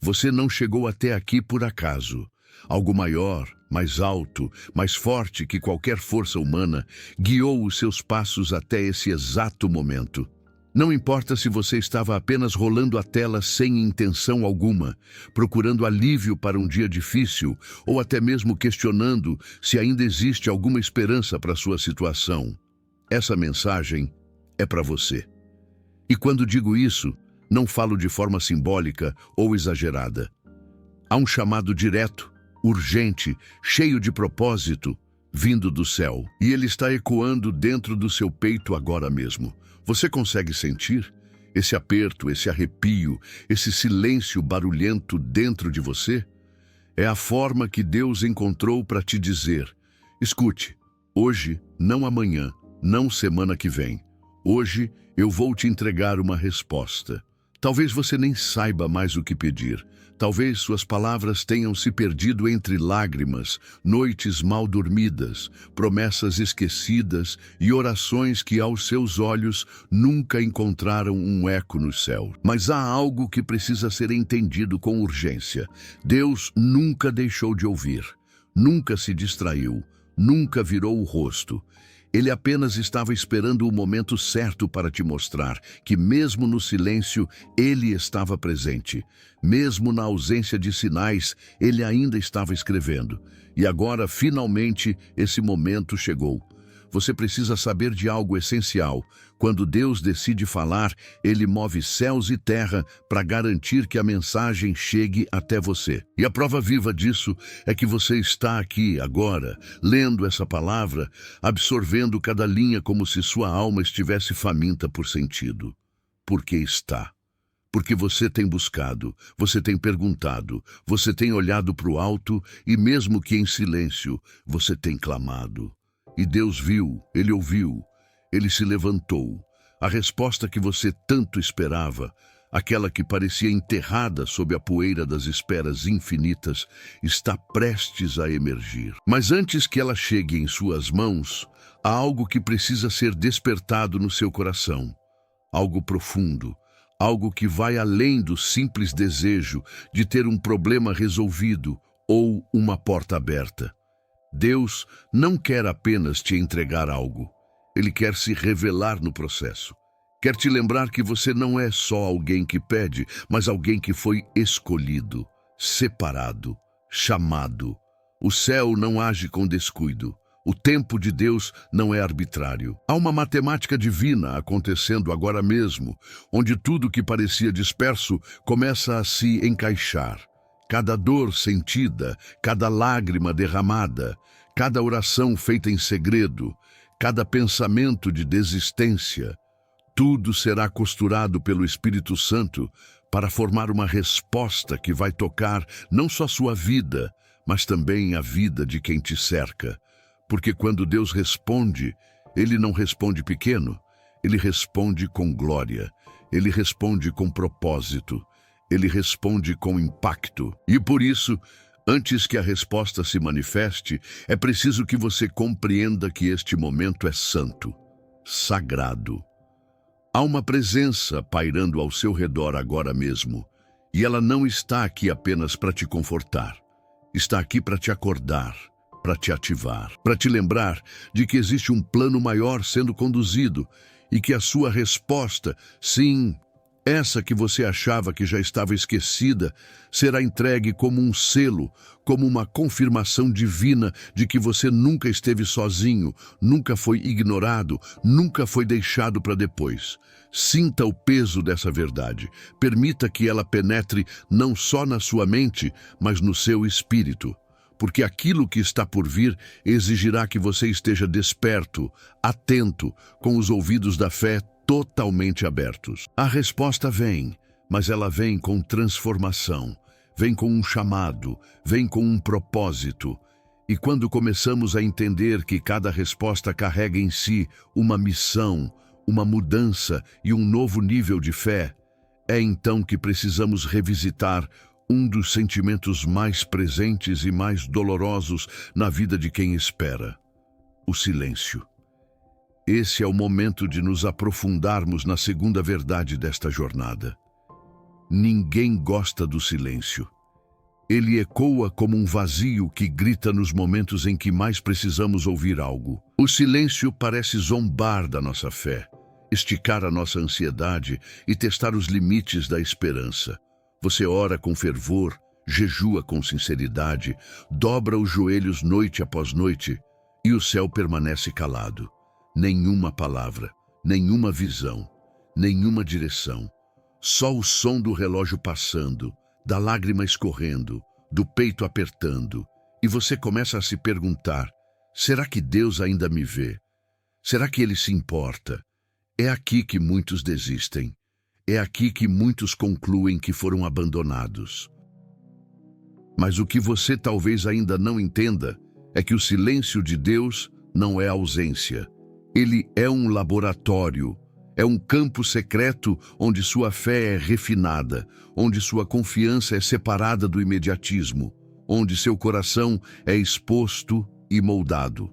Você não chegou até aqui por acaso. Algo maior, mais alto, mais forte que qualquer força humana guiou os seus passos até esse exato momento. Não importa se você estava apenas rolando a tela sem intenção alguma, procurando alívio para um dia difícil, ou até mesmo questionando se ainda existe alguma esperança para sua situação. Essa mensagem é para você. E quando digo isso, não falo de forma simbólica ou exagerada. Há um chamado direto, urgente, cheio de propósito, vindo do céu. E ele está ecoando dentro do seu peito agora mesmo. Você consegue sentir esse aperto, esse arrepio, esse silêncio barulhento dentro de você? É a forma que Deus encontrou para te dizer: escute, hoje, não amanhã, não semana que vem. Hoje eu vou te entregar uma resposta. Talvez você nem saiba mais o que pedir. Talvez suas palavras tenham se perdido entre lágrimas, noites mal dormidas, promessas esquecidas e orações que aos seus olhos nunca encontraram um eco no céu. Mas há algo que precisa ser entendido com urgência. Deus nunca deixou de ouvir, nunca se distraiu, nunca virou o rosto. Ele apenas estava esperando o momento certo para te mostrar que, mesmo no silêncio, ele estava presente. Mesmo na ausência de sinais, ele ainda estava escrevendo. E agora, finalmente, esse momento chegou. Você precisa saber de algo essencial. Quando Deus decide falar, ele move céus e terra para garantir que a mensagem chegue até você. E a prova viva disso é que você está aqui agora, lendo essa palavra, absorvendo cada linha como se sua alma estivesse faminta por sentido. Porque está. Porque você tem buscado, você tem perguntado, você tem olhado para o alto e, mesmo que em silêncio, você tem clamado. E Deus viu, ele ouviu, ele se levantou. A resposta que você tanto esperava, aquela que parecia enterrada sob a poeira das esperas infinitas, está prestes a emergir. Mas antes que ela chegue em suas mãos, há algo que precisa ser despertado no seu coração. Algo profundo, algo que vai além do simples desejo de ter um problema resolvido ou uma porta aberta. Deus não quer apenas te entregar algo. Ele quer se revelar no processo. Quer te lembrar que você não é só alguém que pede, mas alguém que foi escolhido, separado, chamado. O céu não age com descuido. O tempo de Deus não é arbitrário. Há uma matemática divina acontecendo agora mesmo, onde tudo que parecia disperso começa a se encaixar. Cada dor sentida, cada lágrima derramada, cada oração feita em segredo, cada pensamento de desistência, tudo será costurado pelo Espírito Santo para formar uma resposta que vai tocar não só sua vida, mas também a vida de quem te cerca. Porque quando Deus responde, ele não responde pequeno, ele responde com glória, ele responde com propósito. Ele responde com impacto. E por isso, antes que a resposta se manifeste, é preciso que você compreenda que este momento é santo, sagrado. Há uma presença pairando ao seu redor agora mesmo, e ela não está aqui apenas para te confortar. Está aqui para te acordar, para te ativar, para te lembrar de que existe um plano maior sendo conduzido e que a sua resposta, sim, essa que você achava que já estava esquecida, será entregue como um selo, como uma confirmação divina de que você nunca esteve sozinho, nunca foi ignorado, nunca foi deixado para depois. Sinta o peso dessa verdade. Permita que ela penetre não só na sua mente, mas no seu espírito. Porque aquilo que está por vir exigirá que você esteja desperto, atento, com os ouvidos da fé totalmente abertos. A resposta vem, mas ela vem com transformação, vem com um chamado, vem com um propósito. E quando começamos a entender que cada resposta carrega em si uma missão, uma mudança e um novo nível de fé, é então que precisamos revisitar um dos sentimentos mais presentes e mais dolorosos na vida de quem espera: o silêncio. Esse é o momento de nos aprofundarmos na segunda verdade desta jornada. Ninguém gosta do silêncio. Ele ecoa como um vazio que grita nos momentos em que mais precisamos ouvir algo. O silêncio parece zombar da nossa fé, esticar a nossa ansiedade e testar os limites da esperança. Você ora com fervor, jejua com sinceridade, dobra os joelhos noite após noite e o céu permanece calado. Nenhuma palavra, nenhuma visão, nenhuma direção. Só o som do relógio passando, da lágrima escorrendo, do peito apertando. E você começa a se perguntar, será que Deus ainda me vê? Será que Ele se importa? É aqui que muitos desistem. É aqui que muitos concluem que foram abandonados. Mas o que você talvez ainda não entenda é que o silêncio de Deus não é ausência. Ele é um laboratório, é um campo secreto onde sua fé é refinada, onde sua confiança é separada do imediatismo, onde seu coração é exposto e moldado.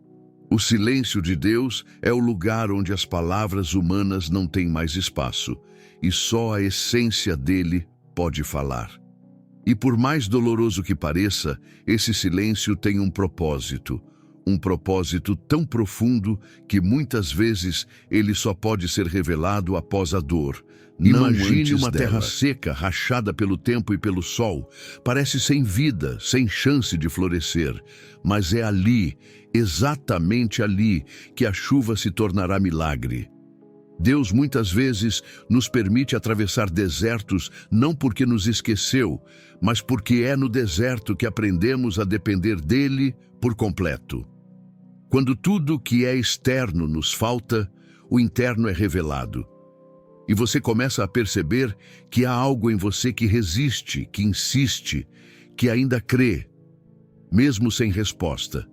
O silêncio de Deus é o lugar onde as palavras humanas não têm mais espaço, e só a essência dele pode falar. E por mais doloroso que pareça, esse silêncio tem um propósito tão profundo que muitas vezes ele só pode ser revelado após a dor. Imagine uma terra seca, rachada pelo tempo e pelo sol. Parece sem vida, sem chance de florescer. Mas é ali, exatamente ali, que a chuva se tornará milagre. Deus muitas vezes nos permite atravessar desertos não porque nos esqueceu, mas porque é no deserto que aprendemos a depender dele por completo. Quando tudo que é externo nos falta, o interno é revelado. E você começa a perceber que há algo em você que resiste, que insiste, que ainda crê, mesmo sem resposta,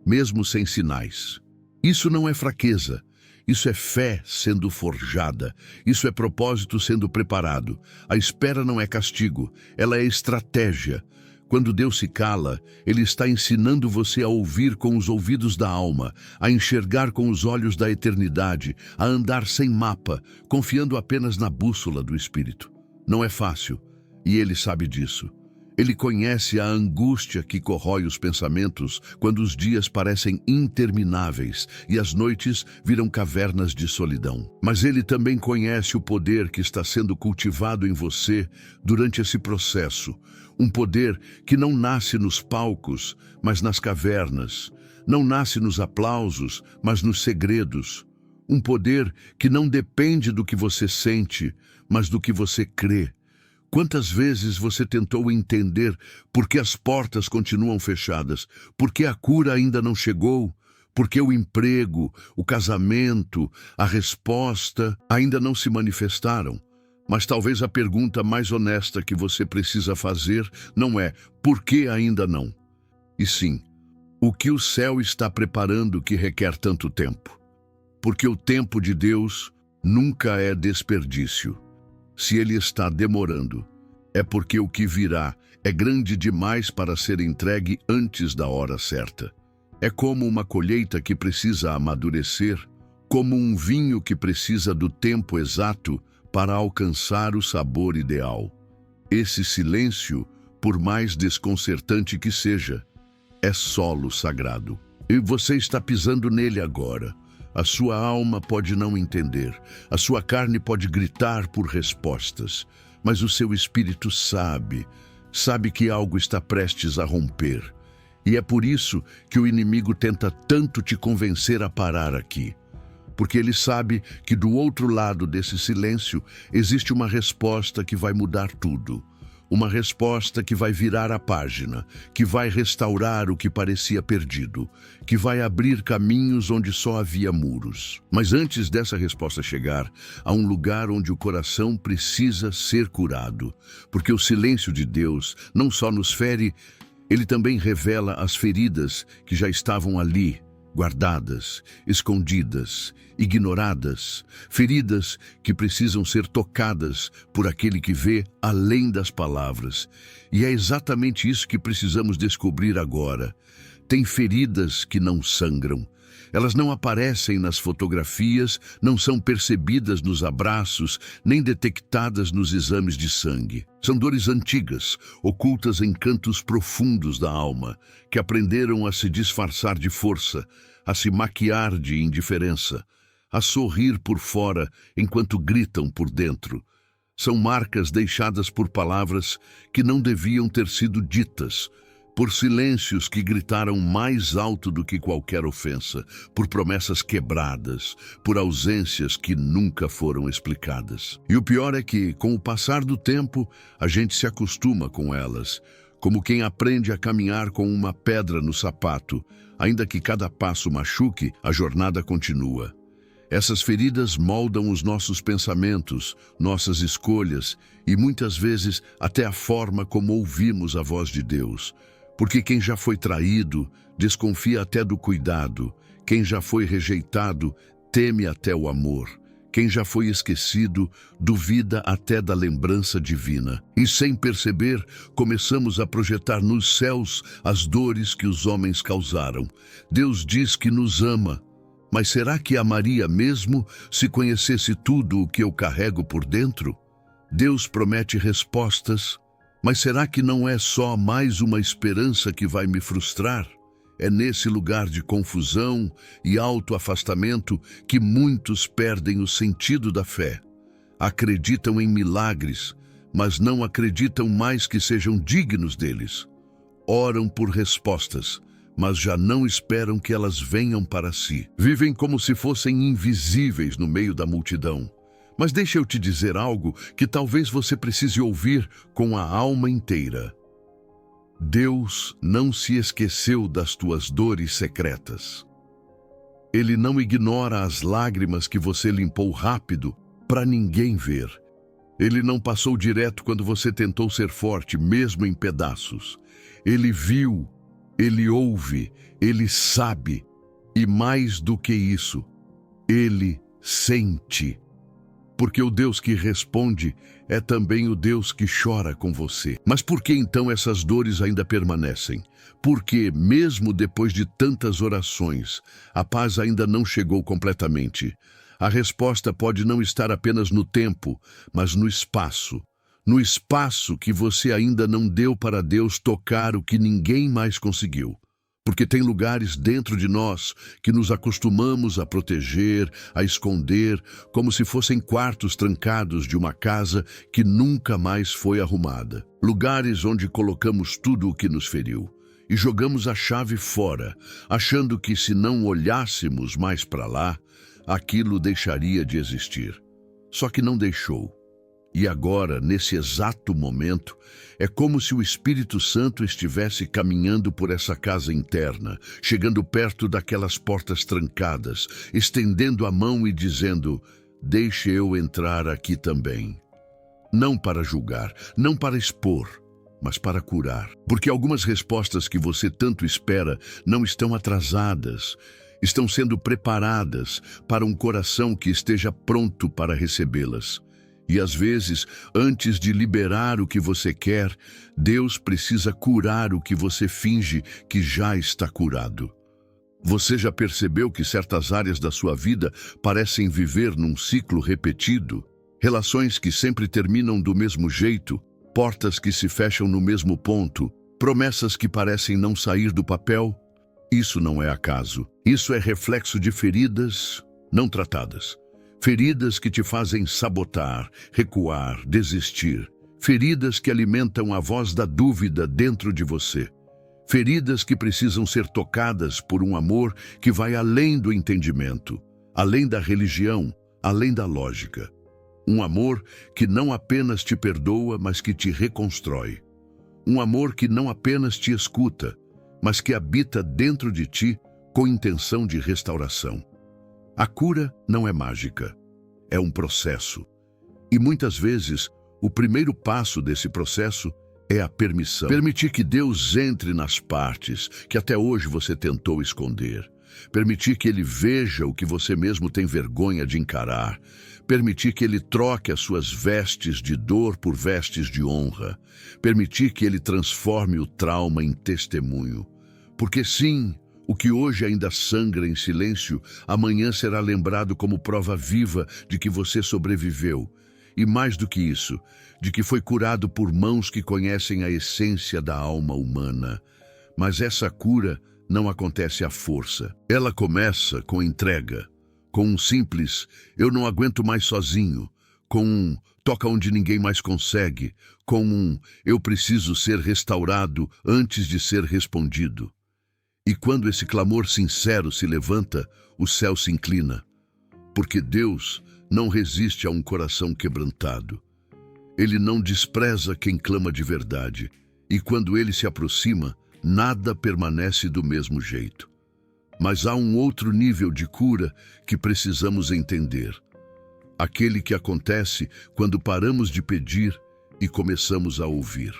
mesmo sem sinais. Isso não é fraqueza. Isso é fé sendo forjada. Isso é propósito sendo preparado. A espera não é castigo, ela é estratégia. Quando Deus se cala, Ele está ensinando você a ouvir com os ouvidos da alma, a enxergar com os olhos da eternidade, a andar sem mapa, confiando apenas na bússola do Espírito. Não é fácil, e Ele sabe disso. Ele conhece a angústia que corrói os pensamentos quando os dias parecem intermináveis e as noites viram cavernas de solidão. Mas Ele também conhece o poder que está sendo cultivado em você durante esse processo. Um poder que não nasce nos palcos, mas nas cavernas. Não nasce nos aplausos, mas nos segredos. Um poder que não depende do que você sente, mas do que você crê. Quantas vezes você tentou entender por que as portas continuam fechadas, por que a cura ainda não chegou, por que o emprego, o casamento, a resposta ainda não se manifestaram? Mas talvez a pergunta mais honesta que você precisa fazer não é por que ainda não, e sim, o que o céu está preparando que requer tanto tempo? Porque o tempo de Deus nunca é desperdício. Se Ele está demorando, é porque o que virá é grande demais para ser entregue antes da hora certa. É como uma colheita que precisa amadurecer, como um vinho que precisa do tempo exato para alcançar o sabor ideal. Esse silêncio, por mais desconcertante que seja, é solo sagrado. E você está pisando nele agora. A sua alma pode não entender, a sua carne pode gritar por respostas, mas o seu espírito sabe que algo está prestes a romper. E é por isso que o inimigo tenta tanto te convencer a parar aqui. Porque ele sabe que do outro lado desse silêncio existe uma resposta que vai mudar tudo. Uma resposta que vai virar a página, que vai restaurar o que parecia perdido, que vai abrir caminhos onde só havia muros. Mas antes dessa resposta chegar, há um lugar onde o coração precisa ser curado, porque o silêncio de Deus não só nos fere, ele também revela as feridas que já estavam ali, guardadas, escondidas, ignoradas, feridas que precisam ser tocadas por aquele que vê além das palavras. E é exatamente isso que precisamos descobrir agora. Tem feridas que não sangram, Elas não aparecem nas fotografias, não são percebidas nos abraços, nem detectadas nos exames de sangue. São dores antigas, ocultas em cantos profundos da alma, que aprenderam a se disfarçar de força, a se maquiar de indiferença, a sorrir por fora enquanto gritam por dentro. São marcas deixadas por palavras que não deviam ter sido ditas, por silêncios que gritaram mais alto do que qualquer ofensa, por promessas quebradas, por ausências que nunca foram explicadas. E o pior é que, com o passar do tempo, a gente se acostuma com elas, como quem aprende a caminhar com uma pedra no sapato. Ainda que cada passo machuque, a jornada continua. Essas feridas moldam os nossos pensamentos, nossas escolhas e, muitas vezes, até a forma como ouvimos a voz de Deus. Porque quem já foi traído, desconfia até do cuidado. Quem já foi rejeitado, teme até o amor. Quem já foi esquecido, duvida até da lembrança divina. E sem perceber, começamos a projetar nos céus as dores que os homens causaram. Deus diz que nos ama, mas será que amaria mesmo se conhecesse tudo o que eu carrego por dentro? Deus promete respostas, mas será que não é só mais uma esperança que vai me frustrar? É nesse lugar de confusão e autoafastamento que muitos perdem o sentido da fé. Acreditam em milagres, mas não acreditam mais que sejam dignos deles. Oram por respostas, mas já não esperam que elas venham para si. Vivem como se fossem invisíveis no meio da multidão. Mas deixa eu te dizer algo que talvez você precise ouvir com a alma inteira. Deus não se esqueceu das tuas dores secretas. Ele não ignora as lágrimas que você limpou rápido para ninguém ver. Ele não passou direto quando você tentou ser forte, mesmo em pedaços. Ele viu, ele ouve, ele sabe. E mais do que isso, ele sente. Porque o Deus que responde é também o Deus que chora com você. Mas por que então essas dores ainda permanecem? Porque, mesmo depois de tantas orações, a paz ainda não chegou completamente. A resposta pode não estar apenas no tempo, mas no espaço. No espaço que você ainda não deu para Deus tocar o que ninguém mais conseguiu. Porque tem lugares dentro de nós que nos acostumamos a proteger, a esconder, como se fossem quartos trancados de uma casa que nunca mais foi arrumada. Lugares onde colocamos tudo o que nos feriu e jogamos a chave fora, achando que se não olhássemos mais para lá, aquilo deixaria de existir. Só que não deixou. E agora, nesse exato momento, é como se o Espírito Santo estivesse caminhando por essa casa interna, chegando perto daquelas portas trancadas, estendendo a mão e dizendo: deixe eu entrar aqui também. Não para julgar, não para expor, mas para curar. Porque algumas respostas que você tanto espera não estão atrasadas, estão sendo preparadas para um coração que esteja pronto para recebê-las. E às vezes, antes de liberar o que você quer, Deus precisa curar o que você finge que já está curado. Você já percebeu que certas áreas da sua vida parecem viver num ciclo repetido? Relações que sempre terminam do mesmo jeito, portas que se fecham no mesmo ponto, promessas que parecem não sair do papel? Isso não é acaso. Isso é reflexo de feridas não tratadas. Feridas que te fazem sabotar, recuar, desistir. Feridas que alimentam a voz da dúvida dentro de você. Feridas que precisam ser tocadas por um amor que vai além do entendimento, além da religião, além da lógica. Um amor que não apenas te perdoa, mas que te reconstrói. Um amor que não apenas te escuta, mas que habita dentro de ti com intenção de restauração. A cura não é mágica, é um processo. E muitas vezes, o primeiro passo desse processo é a permissão. Permitir que Deus entre nas partes que até hoje você tentou esconder. Permitir que Ele veja o que você mesmo tem vergonha de encarar. Permitir que Ele troque as suas vestes de dor por vestes de honra. Permitir que Ele transforme o trauma em testemunho. Porque sim, O que hoje ainda sangra em silêncio, amanhã será lembrado como prova viva de que você sobreviveu. E mais do que isso, de que foi curado por mãos que conhecem a essência da alma humana. Mas essa cura não acontece à força. Ela começa com entrega, com um simples "eu não aguento mais sozinho", com um "toca onde ninguém mais consegue", com um "eu preciso ser restaurado antes de ser respondido". E quando esse clamor sincero se levanta, o céu se inclina, porque Deus não resiste a um coração quebrantado. Ele não despreza quem clama de verdade, e quando ele se aproxima, nada permanece do mesmo jeito. Mas há um outro nível de cura que precisamos entender. Aquele que acontece quando paramos de pedir e começamos a ouvir.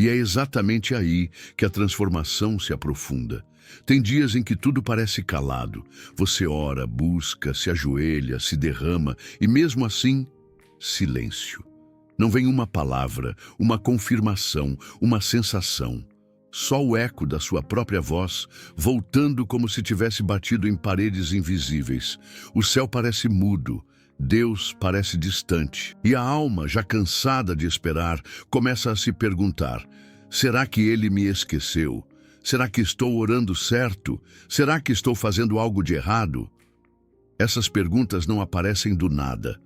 E é exatamente aí que a transformação se aprofunda. Tem dias em que tudo parece calado. Você ora, busca, se ajoelha, se derrama e mesmo assim, silêncio. Não vem uma palavra, uma confirmação, uma sensação. Só o eco da sua própria voz, voltando como se tivesse batido em paredes invisíveis. O céu parece mudo. Deus parece distante, e a alma, já cansada de esperar, começa a se perguntar: será que ele me esqueceu? Será que estou orando certo? Será que estou fazendo algo de errado? Essas perguntas não aparecem do nada.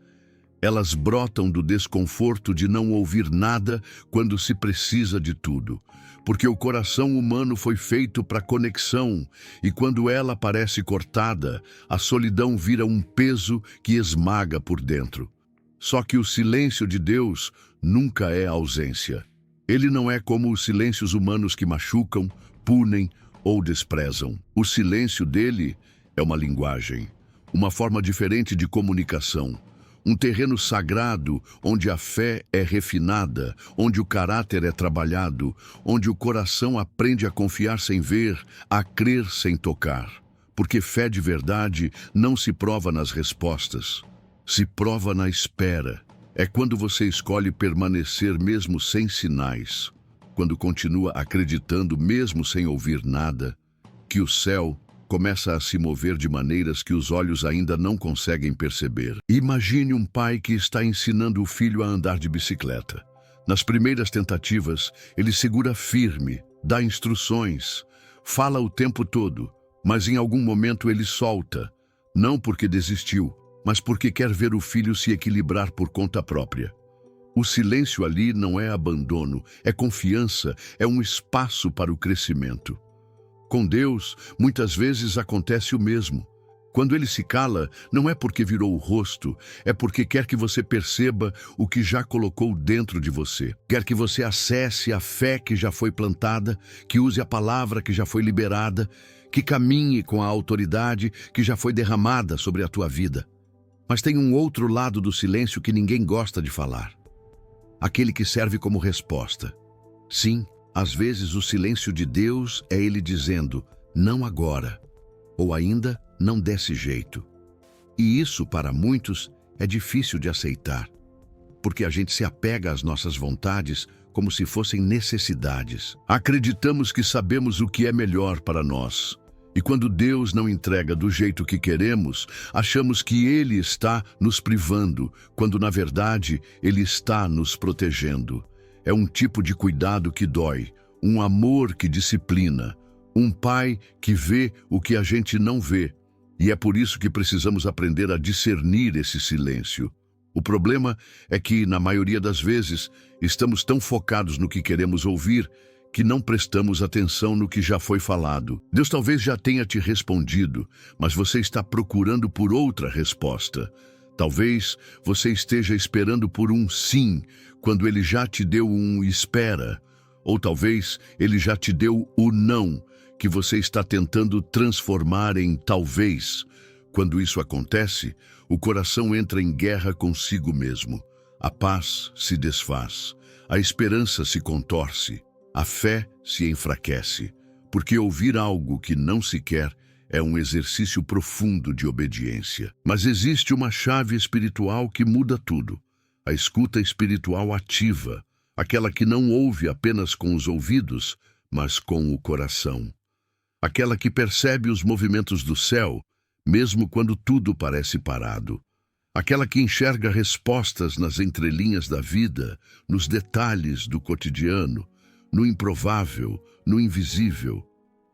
Elas brotam do desconforto de não ouvir nada quando se precisa de tudo. Porque o coração humano foi feito para conexão, e quando ela parece cortada, a solidão vira um peso que esmaga por dentro. Só que o silêncio de Deus nunca é ausência. Ele não é como os silêncios humanos que machucam, punem ou desprezam. O silêncio dele é uma linguagem, uma forma diferente de comunicação. Um terreno sagrado onde a fé é refinada, onde o caráter é trabalhado, onde o coração aprende a confiar sem ver, a crer sem tocar. Porque fé de verdade não se prova nas respostas, se prova na espera. É quando você escolhe permanecer mesmo sem sinais, quando continua acreditando mesmo sem ouvir nada, que o céu começa a se mover de maneiras que os olhos ainda não conseguem perceber. Imagine um pai que está ensinando o filho a andar de bicicleta. Nas primeiras tentativas, ele segura firme, dá instruções, fala o tempo todo, mas em algum momento ele solta, não porque desistiu, mas porque quer ver o filho se equilibrar por conta própria. O silêncio ali não é abandono, é confiança, é um espaço para o crescimento. Com Deus, muitas vezes acontece o mesmo. Quando ele se cala, não é porque virou o rosto, é porque quer que você perceba o que já colocou dentro de você. Quer que você acesse a fé que já foi plantada, que use a palavra que já foi liberada, que caminhe com a autoridade que já foi derramada sobre a tua vida. Mas tem um outro lado do silêncio que ninguém gosta de falar. Aquele que serve como resposta. Sim, às vezes o silêncio de Deus é ele dizendo, não agora, ou ainda, não desse jeito. E isso, para muitos, é difícil de aceitar, porque a gente se apega às nossas vontades como se fossem necessidades. Acreditamos que sabemos o que é melhor para nós. E quando Deus não entrega do jeito que queremos, achamos que Ele está nos privando, quando na verdade Ele está nos protegendo. É um tipo de cuidado que dói, um amor que disciplina, um pai que vê o que a gente não vê. E é por isso que precisamos aprender a discernir esse silêncio. O problema é que, na maioria das vezes, estamos tão focados no que queremos ouvir que não prestamos atenção no que já foi falado. Deus talvez já tenha te respondido, mas você está procurando por outra resposta. Talvez você esteja esperando por um sim, quando Ele já te deu um espera. Ou talvez Ele já te deu o não, que você está tentando transformar em talvez. Quando isso acontece, o coração entra em guerra consigo mesmo. A paz se desfaz, a esperança se contorce, a fé se enfraquece, porque ouvir algo que não se quer é um exercício profundo de obediência. Mas existe uma chave espiritual que muda tudo. A escuta espiritual ativa, aquela que não ouve apenas com os ouvidos, mas com o coração. aquela que percebe os movimentos do céu, mesmo quando tudo parece parado, aquela que enxerga respostas nas entrelinhas da vida, nos detalhes do cotidiano, no improvável, no invisível.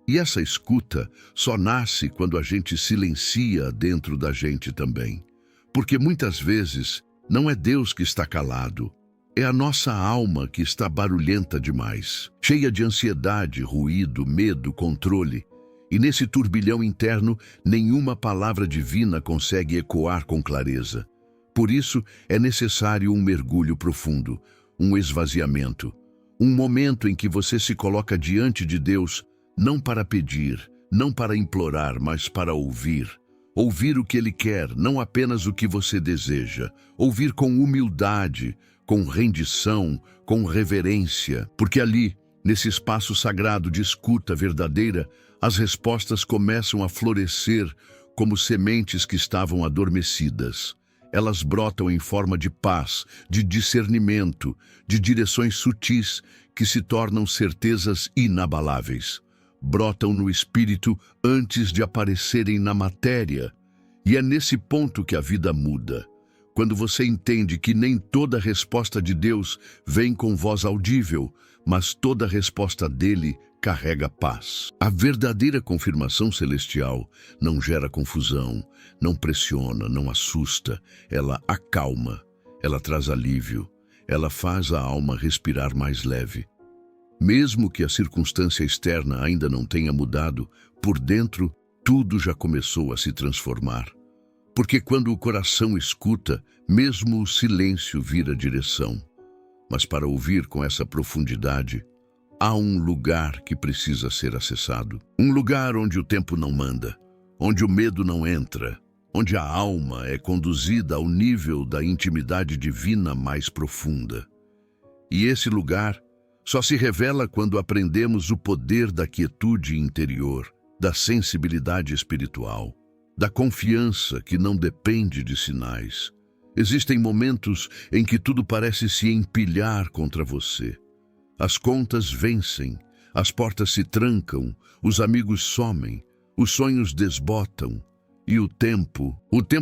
E essa escuta só nasce quando a gente silencia dentro da gente também. Porque muitas vezes não é Deus que está calado, é a nossa alma que está barulhenta demais, cheia de ansiedade, ruído, medo, controle. E nesse turbilhão interno, nenhuma palavra divina consegue ecoar com clareza. Por isso, é necessário um mergulho profundo, um esvaziamento, um momento em que você se coloca diante de Deus, não para pedir, não para implorar, mas para ouvir. Ouvir o que Ele quer, não apenas o que você deseja. Ouvir com humildade, com rendição, com reverência. Porque ali, nesse espaço sagrado de escuta verdadeira, as respostas começam a florescer como sementes que estavam adormecidas. Elas brotam em forma de paz, de discernimento, de direções sutis que se tornam certezas inabaláveis. Brotam no espírito antes de aparecerem na matéria. E é nesse ponto que a vida muda. Quando você entende que nem toda resposta de Deus vem com voz audível, mas toda resposta dele carrega paz. A verdadeira confirmação celestial não gera confusão, não pressiona, não assusta, ela acalma, ela traz alívio, ela faz a alma respirar mais leve. Mesmo que a circunstância externa ainda não tenha mudado, por dentro tudo já começou a se transformar. Porque quando o coração escuta, mesmo o silêncio vira direção. Mas para ouvir com essa profundidade, há um lugar que precisa ser acessado. Um lugar onde o tempo não manda, onde o medo não entra, onde a alma é conduzida ao nível da intimidade divina mais profunda. E esse lugar só se revela quando aprendemos o poder da quietude interior, da sensibilidade espiritual, da confiança que não depende de sinais. Existem momentos em que tudo parece se empilhar contra você. As contas vencem, as portas se trancam, os amigos somem, os sonhos desbotam, e o tempo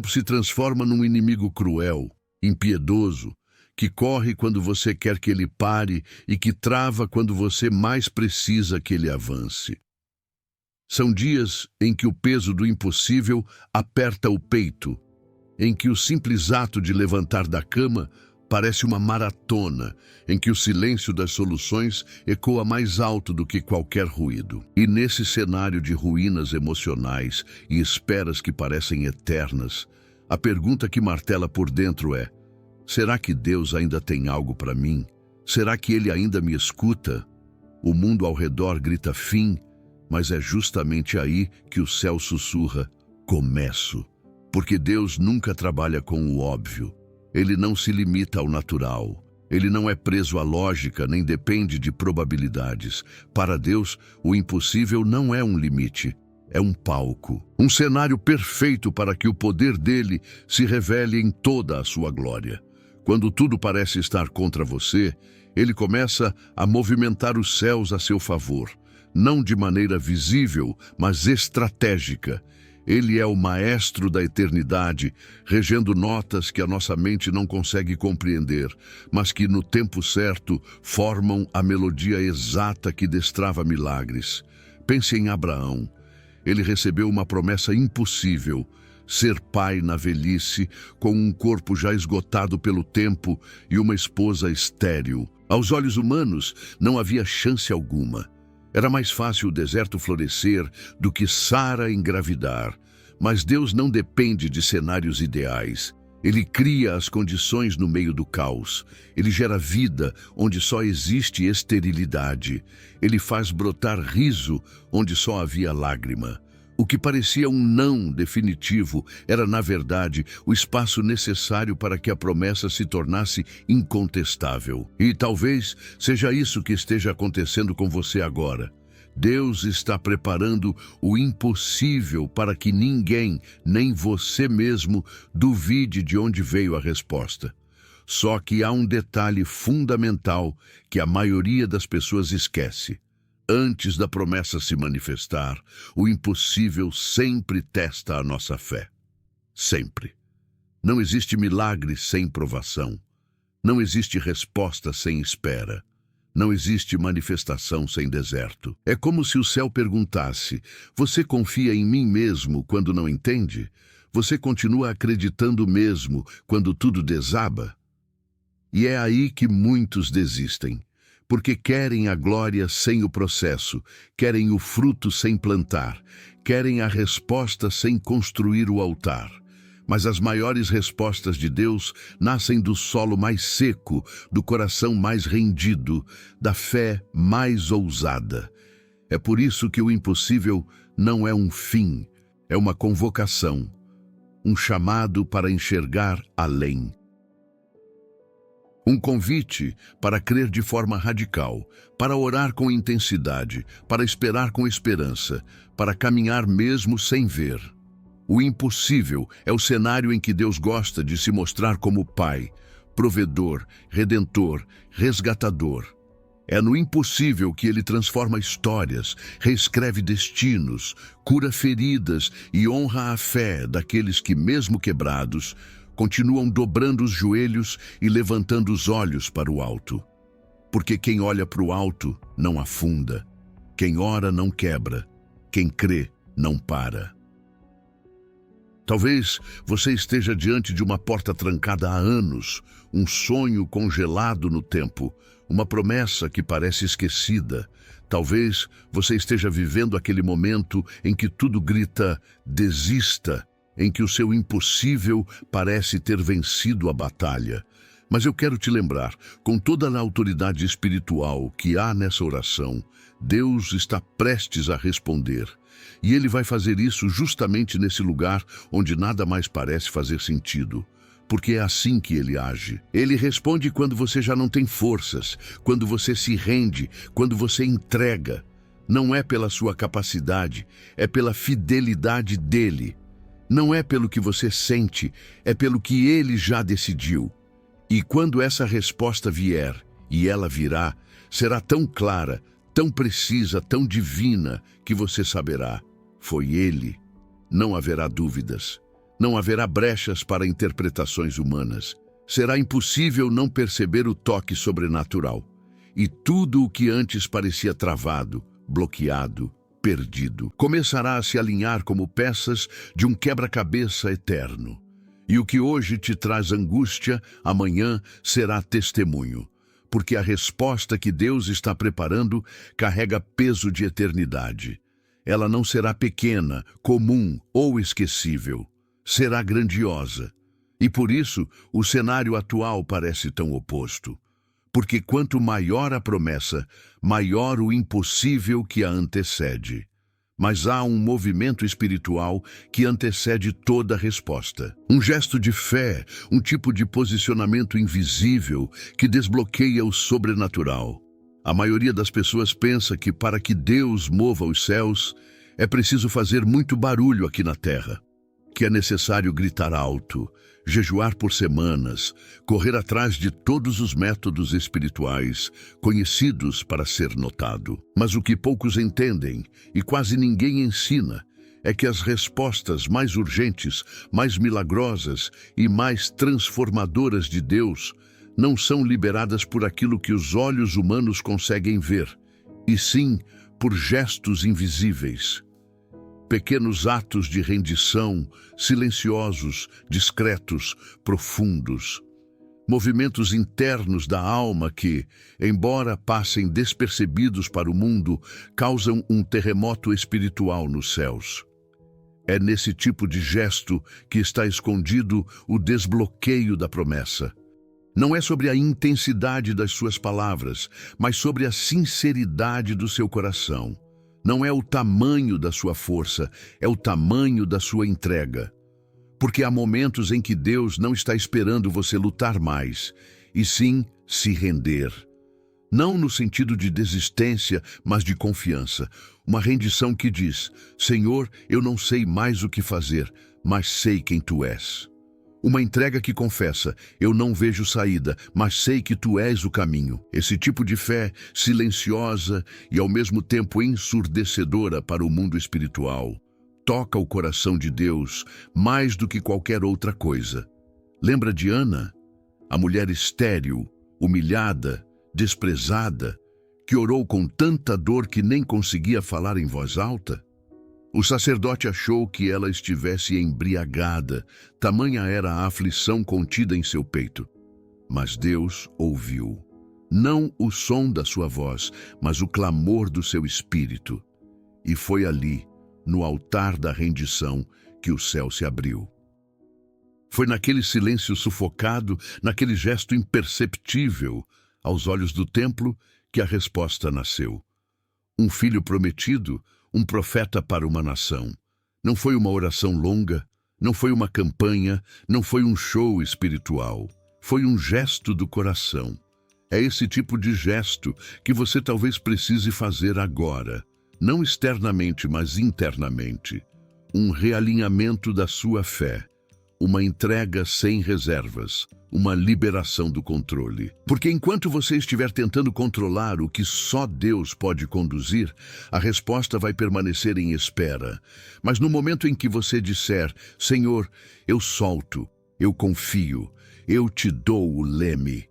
se transforma num inimigo cruel, impiedoso, que corre quando você quer que ele pare e que trava quando você mais precisa que ele avance. São dias em que o peso do impossível aperta o peito, em que o simples ato de levantar da cama parece uma maratona, em que o silêncio das soluções ecoa mais alto do que qualquer ruído. E nesse cenário de ruínas emocionais e esperas que parecem eternas, a pergunta que martela por dentro é: será que Deus ainda tem algo para mim? Será que Ele ainda me escuta? O mundo ao redor grita fim, mas é justamente aí que o céu sussurra: começo. Porque Deus nunca trabalha com o óbvio. Ele não se limita ao natural. Ele não é preso à lógica, nem depende de probabilidades. Para Deus, o impossível não é um limite, é um palco. Um cenário perfeito para que o poder dele se revele em toda a sua glória. Quando tudo parece estar contra você, ele começa a movimentar os céus a seu favor. Não de maneira visível, mas estratégica. Ele é o maestro da eternidade, regendo notas que a nossa mente não consegue compreender, mas que, no tempo certo, formam a melodia exata que destrava milagres. Pense em Abraão. Ele recebeu uma promessa impossível: ser pai na velhice, com um corpo já esgotado pelo tempo e uma esposa estéril. Aos olhos humanos, não havia chance alguma. Era mais fácil o deserto florescer do que Sara engravidar. Mas Deus não depende de cenários ideais. Ele cria as condições no meio do caos. Ele gera vida onde só existe esterilidade. Ele faz brotar riso onde só havia lágrima. O que parecia um não definitivo era, na verdade, o espaço necessário para que a promessa se tornasse incontestável. E talvez seja isso que esteja acontecendo com você agora. Deus está preparando o impossível para que ninguém, nem você mesmo, duvide de onde veio a resposta. Só que há um detalhe fundamental que a maioria das pessoas esquece. Antes da promessa se manifestar, o impossível sempre testa a nossa fé. Sempre. Não existe milagre sem provação. Não existe resposta sem espera. Não existe manifestação sem deserto. É como se o céu perguntasse: você confia em mim mesmo quando não entende? Você continua acreditando mesmo quando tudo desaba? E é aí que muitos desistem, porque querem a glória sem o processo, querem o fruto sem plantar, querem a resposta sem construir o altar. Mas as maiores respostas de Deus nascem do solo mais seco, do coração mais rendido, da fé mais ousada. É por isso que o impossível não é um fim, é uma convocação, um chamado para enxergar além. Um convite para crer de forma radical, para orar com intensidade, para esperar com esperança, para caminhar mesmo sem ver. O impossível é o cenário em que Deus gosta de se mostrar como Pai, provedor, redentor, resgatador. É no impossível que Ele transforma histórias, reescreve destinos, cura feridas e honra a fé daqueles que, mesmo quebrados, continuam dobrando os joelhos e levantando os olhos para o alto. Porque quem olha para o alto não afunda, quem ora não quebra, quem crê não para. Talvez você esteja diante de uma porta trancada há anos, um sonho congelado no tempo, uma promessa que parece esquecida. Talvez você esteja vivendo aquele momento em que tudo grita: desista, em que o seu impossível parece ter vencido a batalha. Mas eu quero te lembrar, com toda a autoridade espiritual que há nessa oração, Deus está prestes a responder. E Ele vai fazer isso justamente nesse lugar onde nada mais parece fazer sentido. Porque é assim que Ele age. Ele responde quando você já não tem forças, quando você se rende, quando você entrega. Não é pela sua capacidade, é pela fidelidade dEle. Não é pelo que você sente, é pelo que Ele já decidiu. E quando essa resposta vier, e ela virá, será tão clara, tão precisa, tão divina, que você saberá: foi Ele. Não haverá dúvidas. Não haverá brechas para interpretações humanas. Será impossível não perceber o toque sobrenatural. E tudo o que antes parecia travado, bloqueado, perdido, começará a se alinhar como peças de um quebra-cabeça eterno. E o que hoje te traz angústia, amanhã será testemunho. Porque a resposta que Deus está preparando carrega peso de eternidade. Ela não será pequena, comum ou esquecível. Será grandiosa. E por isso, o cenário atual parece tão oposto. Porque quanto maior a promessa, maior o impossível que a antecede. Mas há um movimento espiritual que antecede toda a resposta. Um gesto de fé, um tipo de posicionamento invisível que desbloqueia o sobrenatural. A maioria das pessoas pensa que para que Deus mova os céus, é preciso fazer muito barulho aqui na terra. Que é necessário gritar alto, jejuar por semanas, correr atrás de todos os métodos espirituais conhecidos para ser notado. Mas o que poucos entendem, e quase ninguém ensina, é que as respostas mais urgentes, mais milagrosas e mais transformadoras de Deus não são liberadas por aquilo que os olhos humanos conseguem ver, e sim por gestos invisíveis. Pequenos atos de rendição, silenciosos, discretos, profundos. Movimentos internos da alma que, embora passem despercebidos para o mundo, causam um terremoto espiritual nos céus. É nesse tipo de gesto que está escondido o desbloqueio da promessa. Não é sobre a intensidade das suas palavras, mas sobre a sinceridade do seu coração. Não é o tamanho da sua força, é o tamanho da sua entrega. Porque há momentos em que Deus não está esperando você lutar mais, e sim se render. Não no sentido de desistência, mas de confiança. Uma rendição que diz: Senhor, eu não sei mais o que fazer, mas sei quem Tu és. Uma entrega que confessa: eu não vejo saída, mas sei que tu és o caminho. Esse tipo de fé, silenciosa e ao mesmo tempo ensurdecedora para o mundo espiritual, toca o coração de Deus mais do que qualquer outra coisa. Lembra de Ana, a mulher estéril, humilhada, desprezada, que orou com tanta dor que nem conseguia falar em voz alta? O sacerdote achou que ela estivesse embriagada, tamanha era a aflição contida em seu peito. Mas Deus ouviu, não o som da sua voz, mas o clamor do seu espírito. E foi ali, no altar da rendição, que o céu se abriu. Foi naquele silêncio sufocado, naquele gesto imperceptível, aos olhos do templo, que a resposta nasceu. Um filho prometido, um profeta para uma nação. Não foi uma oração longa, não foi uma campanha, não foi um show espiritual. Foi um gesto do coração. É esse tipo de gesto que você talvez precise fazer agora. Não externamente, mas internamente. Um realinhamento da sua fé. Uma entrega sem reservas, uma liberação do controle. Porque enquanto você estiver tentando controlar o que só Deus pode conduzir, a resposta vai permanecer em espera. Mas no momento em que você disser: Senhor, eu solto, eu confio, eu te dou o leme,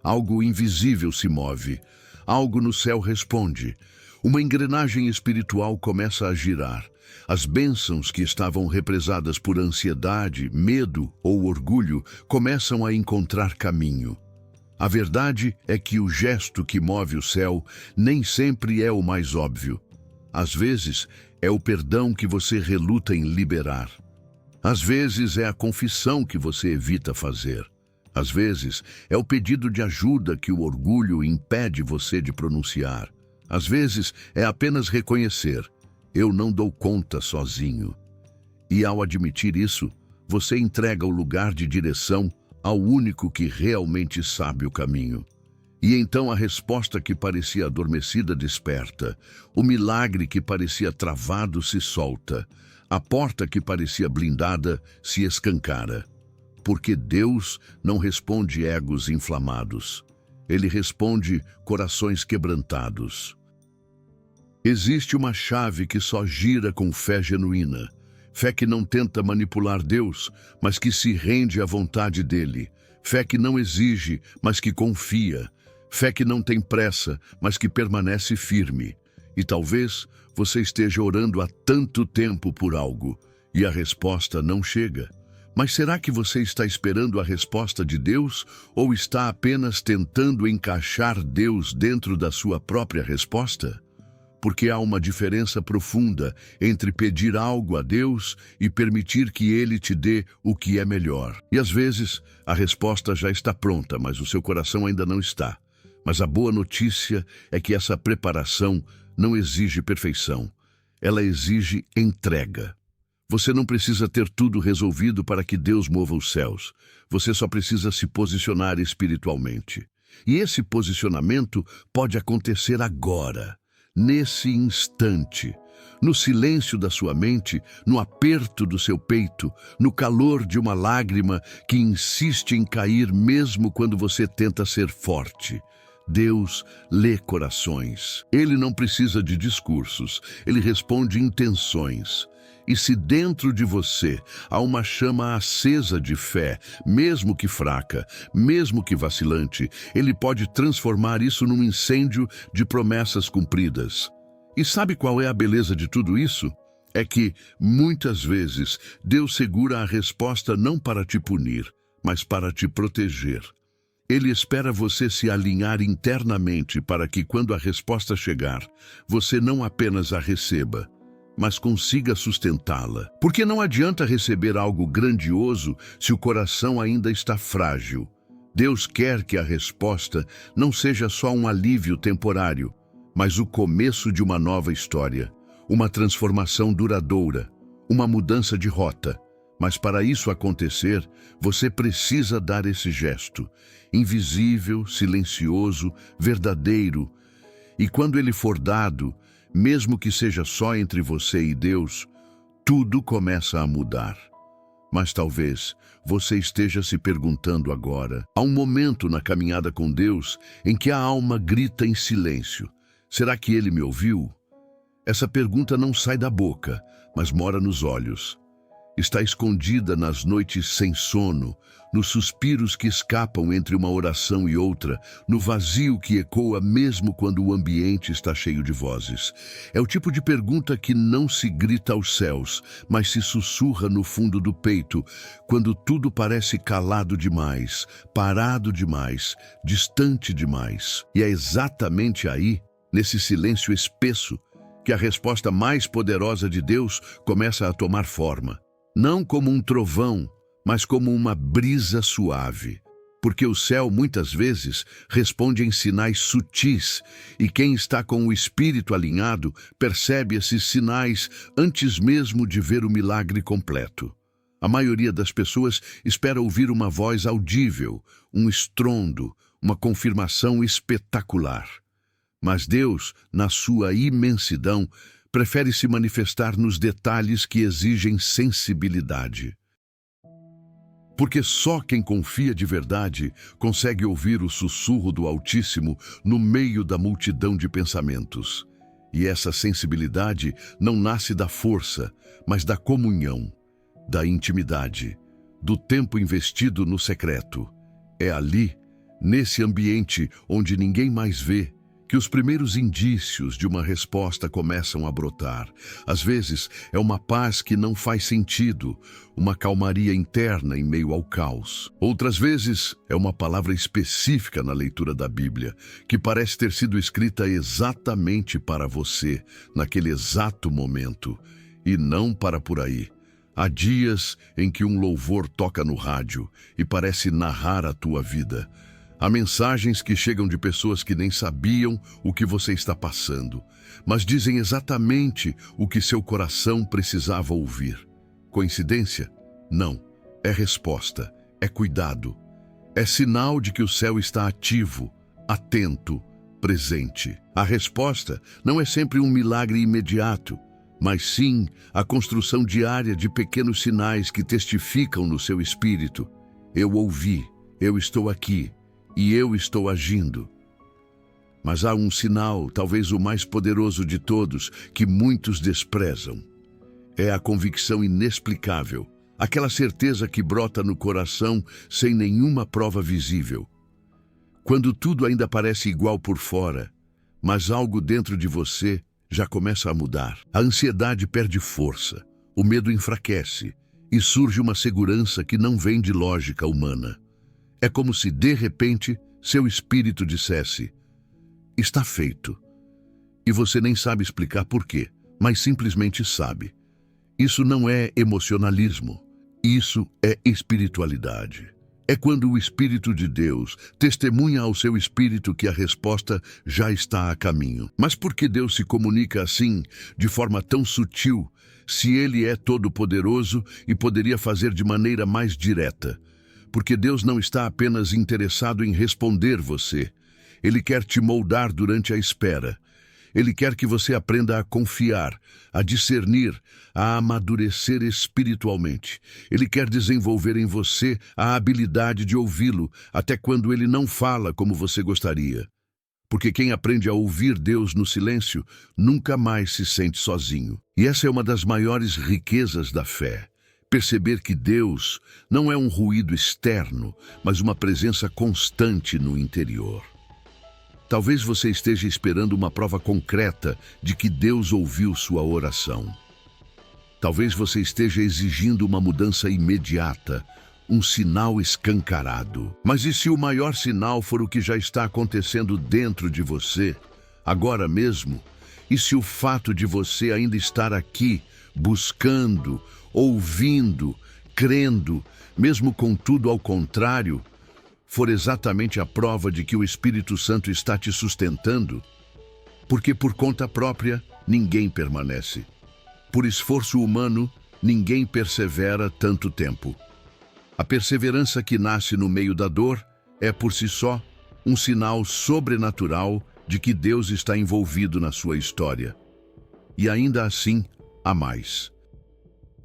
algo invisível se move, algo no céu responde. Uma engrenagem espiritual começa a girar. As bênçãos que estavam represadas por ansiedade, medo ou orgulho começam a encontrar caminho. A verdade é que o gesto que move o céu nem sempre é o mais óbvio. Às vezes, é o perdão que você reluta em liberar. Às vezes, é a confissão que você evita fazer. Às vezes, é o pedido de ajuda que o orgulho impede você de pronunciar. Às vezes, é apenas reconhecer: eu não dou conta sozinho. E ao admitir isso, você entrega o lugar de direção ao único que realmente sabe o caminho. E então a resposta que parecia adormecida desperta, o milagre que parecia travado se solta, a porta que parecia blindada se escancara. Porque Deus não responde egos inflamados. Ele responde corações quebrantados. Existe uma chave que só gira com fé genuína. Fé que não tenta manipular Deus, mas que se rende à vontade dele. Fé que não exige, mas que confia. Fé que não tem pressa, mas que permanece firme. E talvez você esteja orando há tanto tempo por algo e a resposta não chega. Mas será que você está esperando a resposta de Deus ou está apenas tentando encaixar Deus dentro da sua própria resposta? Porque há uma diferença profunda entre pedir algo a Deus e permitir que Ele te dê o que é melhor. E às vezes, a resposta já está pronta, mas o seu coração ainda não está. Mas a boa notícia é que essa preparação não exige perfeição. Ela exige entrega. Você não precisa ter tudo resolvido para que Deus mova os céus. Você só precisa se posicionar espiritualmente. E esse posicionamento pode acontecer agora. Nesse instante, no silêncio da sua mente, no aperto do seu peito, no calor de uma lágrima que insiste em cair mesmo quando você tenta ser forte. Deus lê corações. Ele não precisa de discursos, ele responde intenções. E se dentro de você há uma chama acesa de fé, mesmo que fraca, mesmo que vacilante, Ele pode transformar isso num incêndio de promessas cumpridas. E sabe qual é a beleza de tudo isso? É que, muitas vezes, Deus segura a resposta não para te punir, mas para te proteger. Ele espera você se alinhar internamente para que, quando a resposta chegar, você não apenas a receba, mas consiga sustentá-la. Porque não adianta receber algo grandioso se o coração ainda está frágil. Deus quer que a resposta não seja só um alívio temporário, mas o começo de uma nova história, uma transformação duradoura, uma mudança de rota. Mas para isso acontecer, você precisa dar esse gesto, invisível, silencioso, verdadeiro. E quando ele for dado, mesmo que seja só entre você e Deus, tudo começa a mudar. Mas talvez você esteja se perguntando agora. Há um momento na caminhada com Deus em que a alma grita em silêncio. Será que Ele me ouviu? Essa pergunta não sai da boca, mas mora nos olhos. Está escondida nas noites sem sono, nos suspiros que escapam entre uma oração e outra, no vazio que ecoa mesmo quando o ambiente está cheio de vozes. É o tipo de pergunta que não se grita aos céus, mas se sussurra no fundo do peito, quando tudo parece calado demais, parado demais, distante demais. E é exatamente aí, nesse silêncio espesso, que a resposta mais poderosa de Deus começa a tomar forma. Não como um trovão, mas como uma brisa suave. Porque o céu, muitas vezes, responde em sinais sutis, e quem está com o espírito alinhado percebe esses sinais antes mesmo de ver o milagre completo. A maioria das pessoas espera ouvir uma voz audível, um estrondo, uma confirmação espetacular. Mas Deus, na sua imensidão, prefere se manifestar nos detalhes que exigem sensibilidade. Porque só quem confia de verdade consegue ouvir o sussurro do Altíssimo no meio da multidão de pensamentos. E essa sensibilidade não nasce da força, mas da comunhão, da intimidade, do tempo investido no secreto. É ali, nesse ambiente onde ninguém mais vê, que os primeiros indícios de uma resposta começam a brotar. Às vezes, é uma paz que não faz sentido, uma calmaria interna em meio ao caos. Outras vezes, é uma palavra específica na leitura da Bíblia, que parece ter sido escrita exatamente para você, naquele exato momento, e não para por aí. Há dias em que um louvor toca no rádio e parece narrar a tua vida. Há mensagens que chegam de pessoas que nem sabiam o que você está passando, mas dizem exatamente o que seu coração precisava ouvir. Coincidência? Não. É resposta, é cuidado. É sinal de que o céu está ativo, atento, presente. A resposta não é sempre um milagre imediato, mas sim a construção diária de pequenos sinais que testificam no seu espírito. Eu ouvi, eu estou aqui. E eu estou agindo. Mas há um sinal, talvez o mais poderoso de todos, que muitos desprezam. É a convicção inexplicável, aquela certeza que brota no coração sem nenhuma prova visível. Quando tudo ainda parece igual por fora, mas algo dentro de você já começa a mudar. A ansiedade perde força, o medo enfraquece e surge uma segurança que não vem de lógica humana. É como se, de repente, seu espírito dissesse: está feito. E você nem sabe explicar por quê, mas simplesmente sabe. Isso não é emocionalismo, isso é espiritualidade. É quando o Espírito de Deus testemunha ao seu espírito que a resposta já está a caminho. Mas por que Deus se comunica assim, de forma tão sutil, se Ele é todo-poderoso e poderia fazer de maneira mais direta? Porque Deus não está apenas interessado em responder você. Ele quer te moldar durante a espera. Ele quer que você aprenda a confiar, a discernir, a amadurecer espiritualmente. Ele quer desenvolver em você a habilidade de ouvi-lo, até quando ele não fala como você gostaria. Porque quem aprende a ouvir Deus no silêncio nunca mais se sente sozinho. E essa é uma das maiores riquezas da fé. Perceber que Deus não é um ruído externo, mas uma presença constante no interior. Talvez você esteja esperando uma prova concreta de que Deus ouviu sua oração. Talvez você esteja exigindo uma mudança imediata, um sinal escancarado. Mas e se o maior sinal for o que já está acontecendo dentro de você, agora mesmo? E se o fato de você ainda estar aqui, buscando, ouvindo, crendo, mesmo com tudo ao contrário, for exatamente a prova de que o Espírito Santo está te sustentando? Porque por conta própria, ninguém permanece. Por esforço humano, ninguém persevera tanto tempo. A perseverança que nasce no meio da dor é, por si só, um sinal sobrenatural de que Deus está envolvido na sua história. E ainda assim, há mais.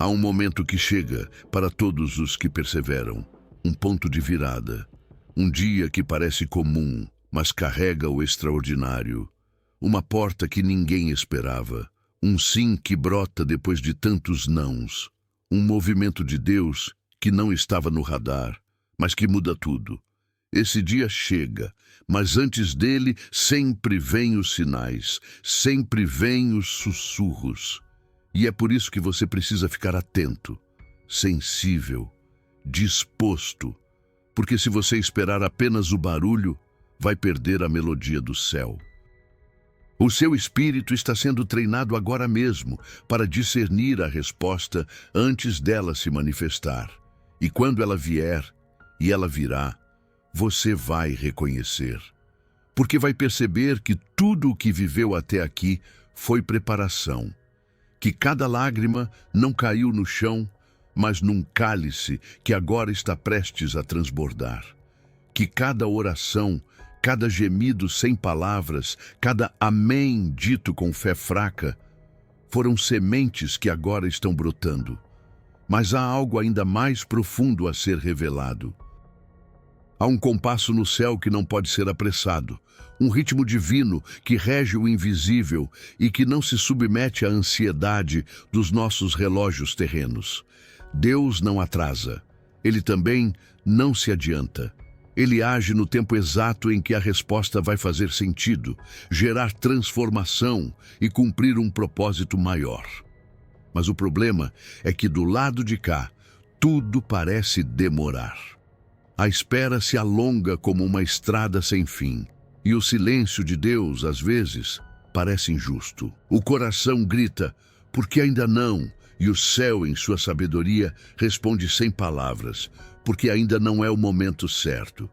Há um momento que chega para todos os que perseveram, um ponto de virada, um dia que parece comum, mas carrega o extraordinário, uma porta que ninguém esperava, um sim que brota depois de tantos nãos, um movimento de Deus que não estava no radar, mas que muda tudo. Esse dia chega, mas antes dele sempre vêm os sinais, sempre vêm os sussurros. E é por isso que você precisa ficar atento, sensível, disposto, porque se você esperar apenas o barulho, vai perder a melodia do céu. O seu espírito está sendo treinado agora mesmo para discernir a resposta antes dela se manifestar. E quando ela vier, e ela virá, você vai reconhecer. Porque vai perceber que tudo o que viveu até aqui foi preparação. Que cada lágrima não caiu no chão, mas num cálice que agora está prestes a transbordar. Que cada oração, cada gemido sem palavras, cada amém dito com fé fraca, foram sementes que agora estão brotando. Mas há algo ainda mais profundo a ser revelado. Há um compasso no céu que não pode ser apressado, um ritmo divino que rege o invisível e que não se submete à ansiedade dos nossos relógios terrenos. Deus não atrasa, Ele também não se adianta. Ele age no tempo exato em que a resposta vai fazer sentido, gerar transformação e cumprir um propósito maior. Mas o problema é que do lado de cá, tudo parece demorar. A espera se alonga como uma estrada sem fim, e o silêncio de Deus, às vezes, parece injusto. O coração grita, porque ainda não, e o céu, em sua sabedoria, responde sem palavras, porque ainda não é o momento certo.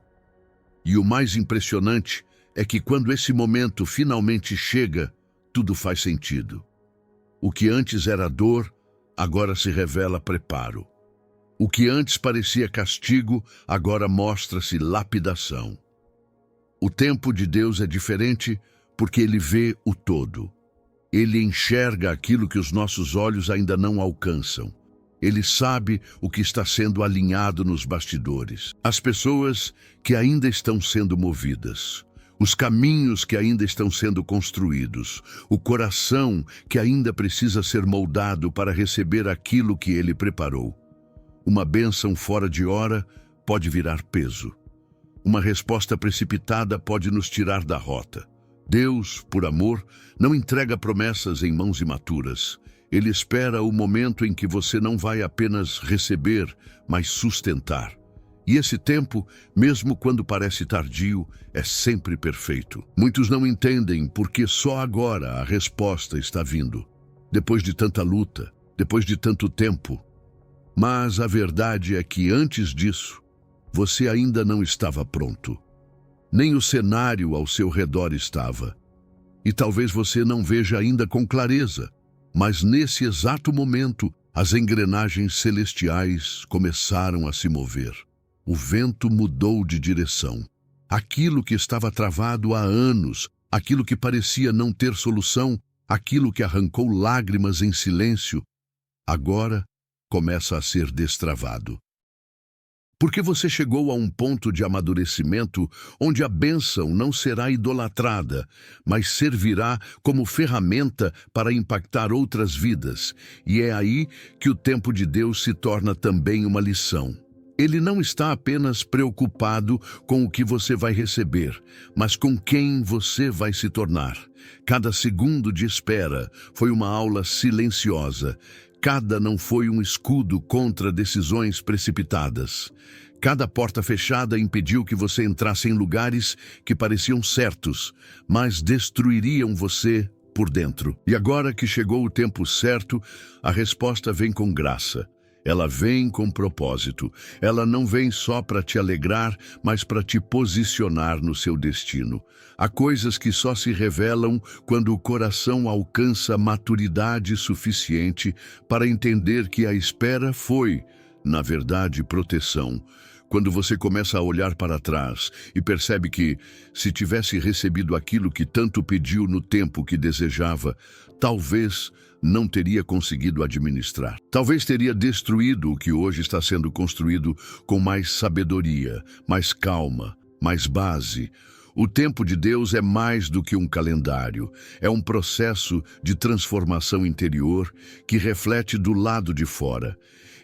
E o mais impressionante é que quando esse momento finalmente chega, tudo faz sentido. O que antes era dor, agora se revela preparo. O que antes parecia castigo, agora mostra-se lapidação. O tempo de Deus é diferente porque Ele vê o todo. Ele enxerga aquilo que os nossos olhos ainda não alcançam. Ele sabe o que está sendo alinhado nos bastidores. As pessoas que ainda estão sendo movidas. Os caminhos que ainda estão sendo construídos. O coração que ainda precisa ser moldado para receber aquilo que Ele preparou. Uma bênção fora de hora pode virar peso. Uma resposta precipitada pode nos tirar da rota. Deus, por amor, não entrega promessas em mãos imaturas. Ele espera o momento em que você não vai apenas receber, mas sustentar. E esse tempo, mesmo quando parece tardio, é sempre perfeito. Muitos não entendem porque só agora a resposta está vindo. Depois de tanta luta, depois de tanto tempo. Mas a verdade é que antes disso, você ainda não estava pronto. Nem o cenário ao seu redor estava. E talvez você não veja ainda com clareza, mas nesse exato momento, as engrenagens celestiais começaram a se mover. O vento mudou de direção. Aquilo que estava travado há anos, aquilo que parecia não ter solução, aquilo que arrancou lágrimas em silêncio, agora começa a ser destravado. Porque você chegou a um ponto de amadurecimento onde a bênção não será idolatrada, mas servirá como ferramenta para impactar outras vidas. E é aí que o tempo de Deus se torna também uma lição. Ele não está apenas preocupado com o que você vai receber, mas com quem você vai se tornar. Cada segundo de espera foi uma aula silenciosa. Cada não foi um escudo contra decisões precipitadas. Cada porta fechada impediu que você entrasse em lugares que pareciam certos, mas destruiriam você por dentro. E agora que chegou o tempo certo, a resposta vem com graça. Ela vem com propósito. Ela não vem só para te alegrar, mas para te posicionar no seu destino. Há coisas que só se revelam quando o coração alcança maturidade suficiente para entender que a espera foi, na verdade, proteção. Quando você começa a olhar para trás e percebe que, se tivesse recebido aquilo que tanto pediu no tempo que desejava, talvez não teria conseguido administrar. Talvez teria destruído o que hoje está sendo construído com mais sabedoria, mais calma, mais base. O tempo de Deus é mais do que um calendário. É um processo de transformação interior que reflete do lado de fora.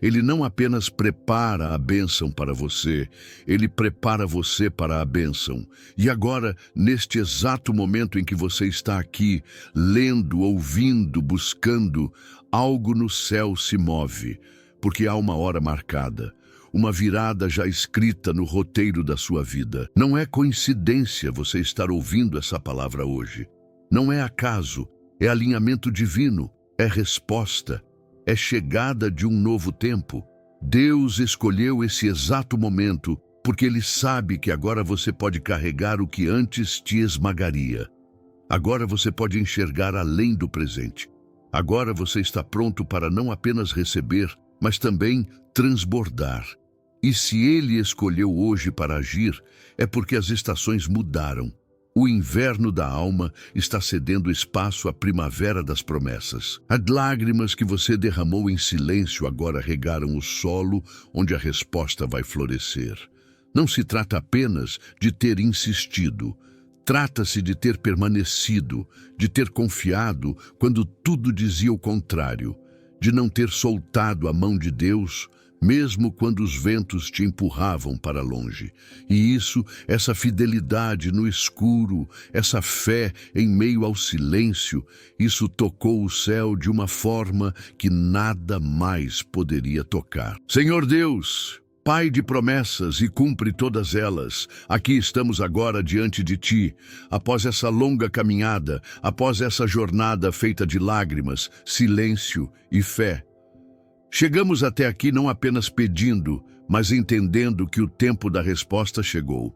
Ele não apenas prepara a bênção para você, ele prepara você para a bênção. E agora, neste exato momento em que você está aqui, lendo, ouvindo, buscando, algo no céu se move, porque há uma hora marcada, uma virada já escrita no roteiro da sua vida. Não é coincidência você estar ouvindo essa palavra hoje. Não é acaso, é alinhamento divino, é resposta. É chegada de um novo tempo. Deus escolheu esse exato momento porque Ele sabe que agora você pode carregar o que antes te esmagaria. Agora você pode enxergar além do presente. Agora você está pronto para não apenas receber, mas também transbordar. E se Ele escolheu hoje para agir, é porque as estações mudaram. O inverno da alma está cedendo espaço à primavera das promessas. As lágrimas que você derramou em silêncio agora regaram o solo onde a resposta vai florescer. Não se trata apenas de ter insistido. Trata-se de ter permanecido, de ter confiado quando tudo dizia o contrário, de não ter soltado a mão de Deus, mesmo quando os ventos te empurravam para longe. E isso, essa fidelidade no escuro, essa fé em meio ao silêncio, isso tocou o céu de uma forma que nada mais poderia tocar. Senhor Deus, Pai de promessas e cumpre todas elas, aqui estamos agora diante de Ti, após essa longa caminhada, após essa jornada feita de lágrimas, silêncio e fé. Chegamos até aqui não apenas pedindo, mas entendendo que o tempo da resposta chegou.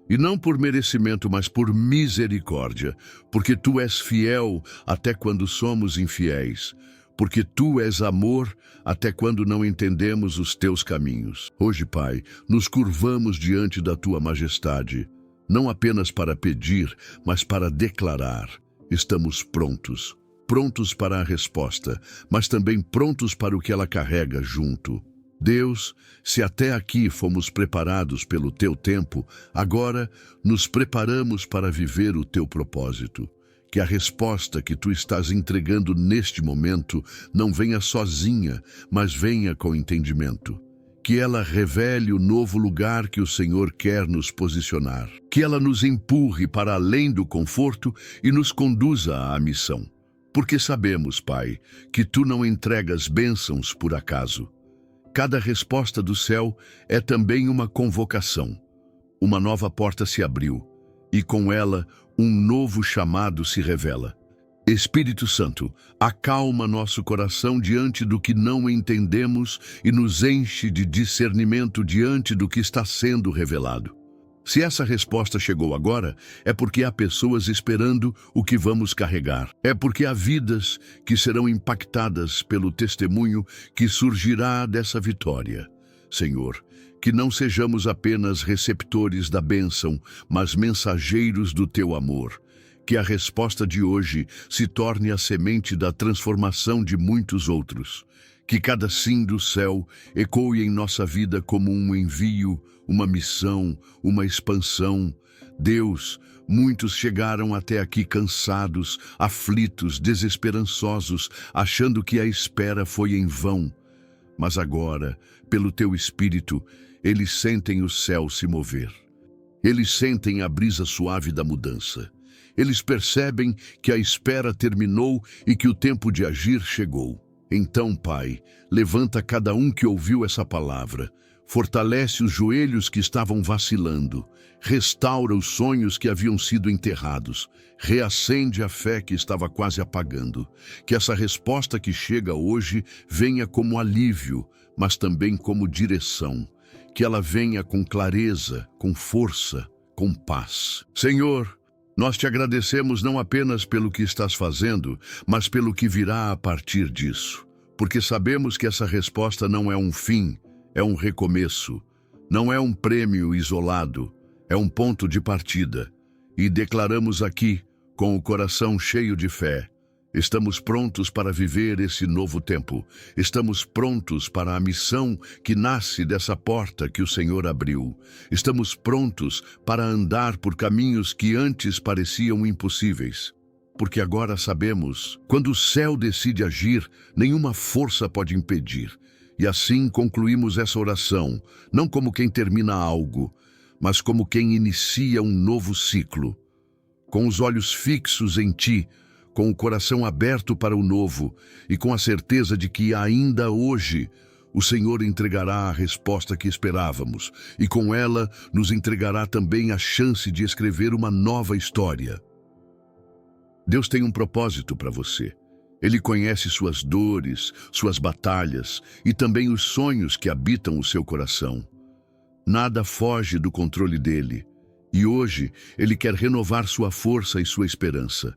E não por merecimento, mas por misericórdia, porque Tu és fiel até quando somos infiéis, porque Tu és amor até quando não entendemos os Teus caminhos. Hoje, Pai, nos curvamos diante da Tua majestade, não apenas para pedir, mas para declarar: estamos prontos. Prontos para a resposta, mas também prontos para o que ela carrega junto. Deus, se até aqui fomos preparados pelo Teu tempo, agora nos preparamos para viver o Teu propósito. Que a resposta que Tu estás entregando neste momento não venha sozinha, mas venha com entendimento. Que ela revele o novo lugar que o Senhor quer nos posicionar. Que ela nos empurre para além do conforto e nos conduza à missão. Porque sabemos, Pai, que Tu não entregas bênçãos por acaso. Cada resposta do céu é também uma convocação. Uma nova porta se abriu, e com ela um novo chamado se revela. Espírito Santo, acalma nosso coração diante do que não entendemos e nos enche de discernimento diante do que está sendo revelado. Se essa resposta chegou agora, é porque há pessoas esperando o que vamos carregar. É porque há vidas que serão impactadas pelo testemunho que surgirá dessa vitória. Senhor, que não sejamos apenas receptores da bênção, mas mensageiros do Teu amor. Que a resposta de hoje se torne a semente da transformação de muitos outros. Que cada sim do céu ecoe em nossa vida como um envio, uma missão, uma expansão. Deus, muitos chegaram até aqui cansados, aflitos, desesperançosos, achando que a espera foi em vão. Mas agora, pelo Teu Espírito, eles sentem o céu se mover. Eles sentem a brisa suave da mudança. Eles percebem que a espera terminou e que o tempo de agir chegou. Então, Pai, levanta cada um que ouviu essa palavra, fortalece os joelhos que estavam vacilando, restaura os sonhos que haviam sido enterrados, reacende a fé que estava quase apagando. Que essa resposta que chega hoje venha como alívio, mas também como direção. Que ela venha com clareza, com força, com paz. Senhor, nós Te agradecemos não apenas pelo que estás fazendo, mas pelo que virá a partir disso. Porque sabemos que essa resposta não é um fim, é um recomeço. Não é um prêmio isolado, é um ponto de partida. E declaramos aqui, com o coração cheio de fé, estamos prontos para viver esse novo tempo. Estamos prontos para a missão que nasce dessa porta que o Senhor abriu. Estamos prontos para andar por caminhos que antes pareciam impossíveis. Porque agora sabemos, quando o céu decide agir, nenhuma força pode impedir. E assim concluímos essa oração, não como quem termina algo, mas como quem inicia um novo ciclo. Com os olhos fixos em Ti, com o coração aberto para o novo e com a certeza de que ainda hoje o Senhor entregará a resposta que esperávamos e com ela nos entregará também a chance de escrever uma nova história. Deus tem um propósito para você. Ele conhece suas dores, suas batalhas e também os sonhos que habitam o seu coração. Nada foge do controle dele, e hoje ele quer renovar sua força e sua esperança.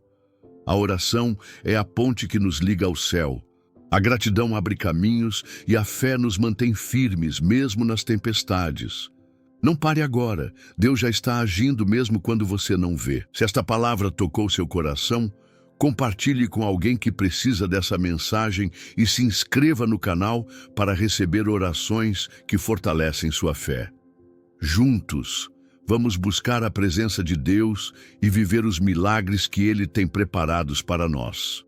A oração é a ponte que nos liga ao céu. A gratidão abre caminhos e a fé nos mantém firmes, mesmo nas tempestades. Não pare agora, Deus já está agindo mesmo quando você não vê. Se esta palavra tocou seu coração, compartilhe com alguém que precisa dessa mensagem e se inscreva no canal para receber orações que fortalecem sua fé. Juntos, vamos buscar a presença de Deus e viver os milagres que Ele tem preparados para nós.